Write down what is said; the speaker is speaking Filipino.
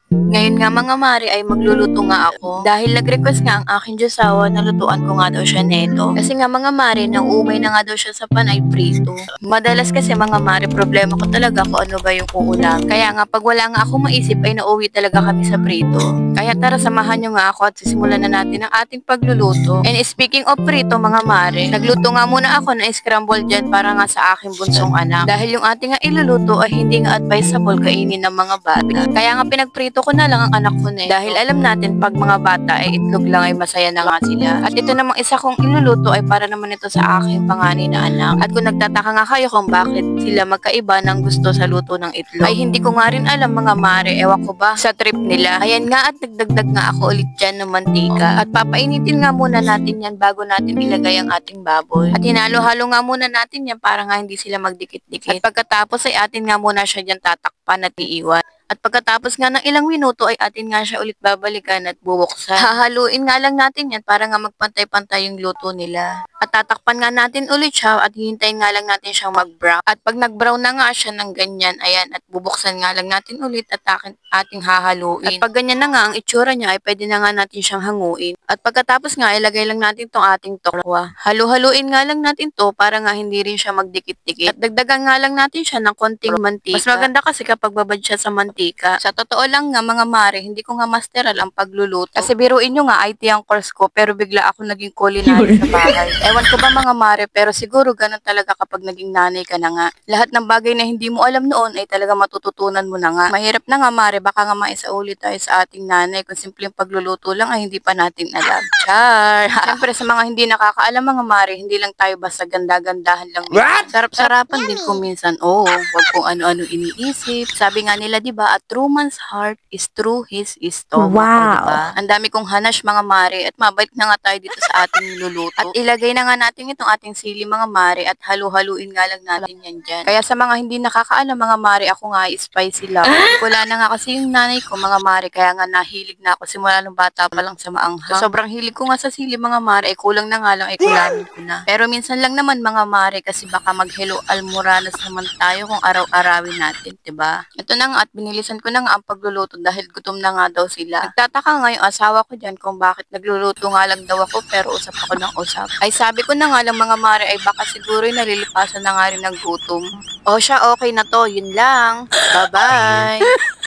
Ngayon nga mga mare ay magluluto nga ako dahil nag-request nga ang aking Diyosawa na lutuan ko nga daw siya neto. Kasi nga mga mare, nauumay na nga daw siya sa panay prito. Madalas kasi mga mare, problema ko talaga kung ano ba yung uulam. Kaya nga pag wala nga akong maisip ay nauwi talaga kami sa prito. Kaya tara samahan nyo nga ako at sisimulan na natin ang ating pagluluto. And speaking of prito mga mare, nagluto nga muna ako ng scramble dyan para nga sa aking bunsong anak. Dahil yung ating nga iluluto ay hindi nga advisable kainin ng mga bata. Kaya nga pinagprito ko na lang ang anak ko na dahil alam natin pag mga bata ay itlog lang ay masaya na nga sila. At ito namang isa kong iluluto ay para naman ito sa aking panganay na anak. At kung nagtataka nga kayo kung bakit sila magkaiba ng gusto sa luto ng itlog, ay hindi ko nga rin alam mga mare, ewan ko ba sa trip nila. Ayan nga at nagdagdag nga ako ulit dyan ng mantika. At papainitin nga muna natin yan bago natin ilagay ang ating baboy. At hinalo-halo nga muna natin yan para nga hindi sila magdikit-dikit. At pagkatapos ay atin nga muna siya dyan tatakpan at iiwan. At pagkatapos nga ng ilang minuto ay atin nga siya ulit babalikan at bubuksan. Hahaluin nga lang natin yan para nga magpantay-pantay yung luto nila. At tatakpan nga natin ulit siya at hihintayin nga lang natin siyang mag-brown. At pag nag-brown na nga siya ng ganyan, ayan, at bubuksan nga lang natin ulit at ating hahaluin. At pag ganyan na nga ang itsura niya ay pwede na nga natin siyang hanguin. At pagkatapos nga ilagay lang natin tong ating tokwa. Halu-haluin nga lang natin to para nga hindi rin siya magdikit-dikit. At dagdagan nga lang natin siya ng konting mantika. Mas maganda kasi kapag babad siya sa mantika. Sa totoo lang nga mga mare, hindi ko nga masteral ang pagluluto. Kasi biruin nyo nga, IT ang course ko, pero bigla ako naging culinary sa bahay. Ewan ko ba mga mare, pero siguro ganun talaga kapag naging nanay ka na nga. Lahat ng bagay na hindi mo alam noon ay talaga matututunan mo na nga. Mahirap na nga mare, baka nga maisauli tayo sa ating nanay kung simpleng pagluluto lang ay hindi pa natin alam. Char! Siyempre sa mga hindi nakakaalam mga mare, hindi lang tayo basta ganda-gandahan lang. Sarap-sarapan din kung minsan, wag kung ano-ano iniisip. Sabi nga nila, di ba, a true man's heart is through his stomach. Wow. Diba? Ang dami kong hanash mga mare at mabalik na nga tayo dito sa ating niluluto. At ilagay na nga natin itong ating sili mga mare at halu-haluin nga lang natin yan dyan. Kaya sa mga hindi nakakaalam mga mare, ako nga ay spicy lang. Wala na nga kasi yung nanay ko mga mare, kaya nga nahilig na ako simula nung bata pa lang sa maanghang. So, sobrang hilig ko nga sa sili mga mare, ay kulang na nga lang ay kulamin ko na. Pero minsan lang naman mga mare kasi baka mag-hello almoranas naman tayo kung araw-arawin natin, diba? Ito na nga at binilisan ko na nga ang pagluluto dahil gutom na nga daw sila. Nagtataka nga yung asawa ko dyan kung bakit nagluluto nga lang daw ako pero usap ako ng usap. Ay sabi ko na nga lang mga mare ay baka siguro nalilipasan na nga rin ng gutom. O siya, okay na to, yun lang. Bye-bye!